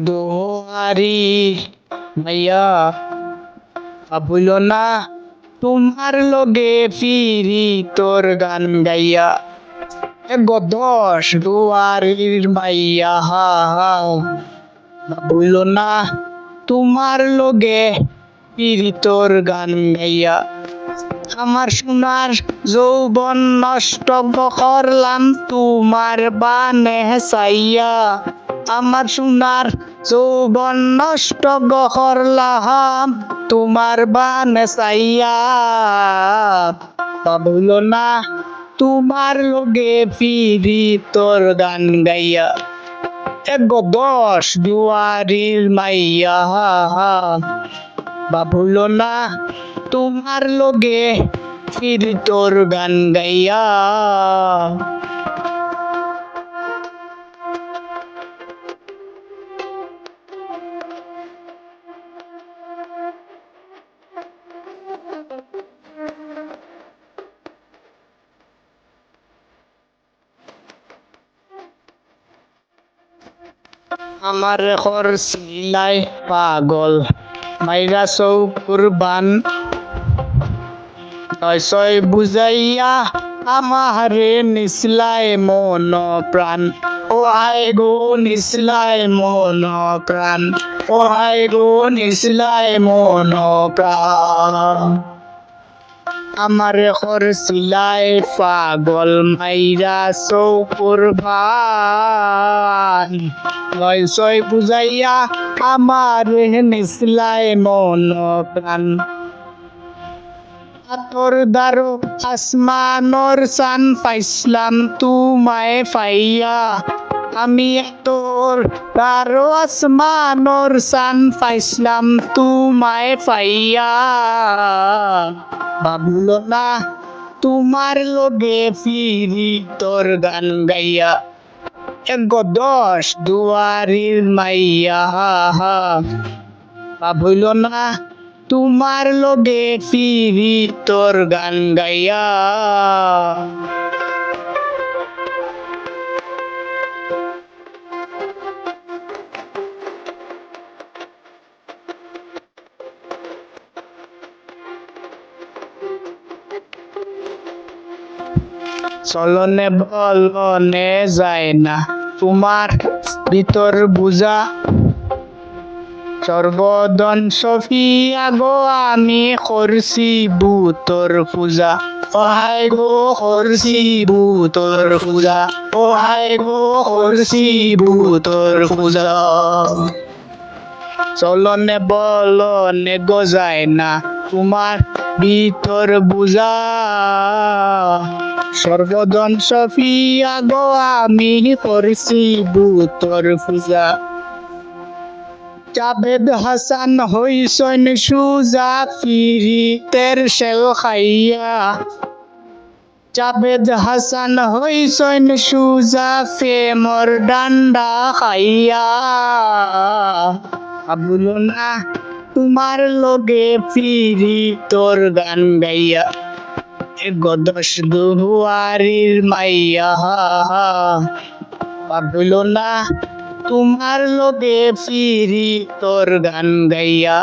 দুয়ারি মাইয়া ভাবল না তোমার লগে ফিরি তোর গান গাইয়া গদস দুয়ারির মাইয়া ভাবল না তোমার লগে ফিরি তোর গান গাইয়া আমার সোনার যৌবন নষ্ট করলাম তোমার বানে চাইয়া আমার সোনার যৌবন নষ্ট করলাম তোমার বানে চাইয়া ভাবল না তোমার লগে ফিরি তোর গান গাইয়া দশ দুয়ারির মাইয়া ভাবল না তোমার লগে ফিরি তোর গান গাইয়া আমার ঘর সিলাই পাগল মাইরা চৌকুর বান নয়সয় বুঝাইয়া আমারে নিসলাই মন প্রাণ ও আয় গো নিসলাই মন প্রাণ ও আয় গো নিসলাই মন প্রাণ আমার ঘর সিলাই পাগল মাইরা চৌকুর ভান নয়সয় বুঝাইয়া আমার নিসলাই মন প্রাণ তোর দারো আসমানোর চান পাইসলাম তুমায় পাইয়া আমি তোর দারো আসমানোর চান পাইসলাম তুমায় পাইয়া ভাবল না তোমার লগে ফিরি তোর গান গাইয়া দশ দুয়ারির মাইয়া ভাবল না তোমার লগে ফিরি তোর গান গাইয়া চলনে বলনে যায় না তোমার ভিতর বুঝা সর্বদন সফিয়া গো আমি করছি ভূতর পূজা ও হায় গো করছি ভূতর পূজা ও হায় গো করছি ভূতর পূজা চলনে বলনে গজায় না তোমার ভিতর বুঝা সর্বদন সফিয়া গো আমি করছি ভূতর পূজা জাবেদ হাসান হইসন সুজা ফিরিতের সেল খাইয়া জাবেদ হাসান হইসন সুজা ফেমর ডান্ডা খাইয়া ভাবল না তোমার লগে ফিরি তোর গান গাইয়া দশ দুয়ারির মাইয়া ভাবল না তোমার লগে ফিরি তোর গান গাইয়া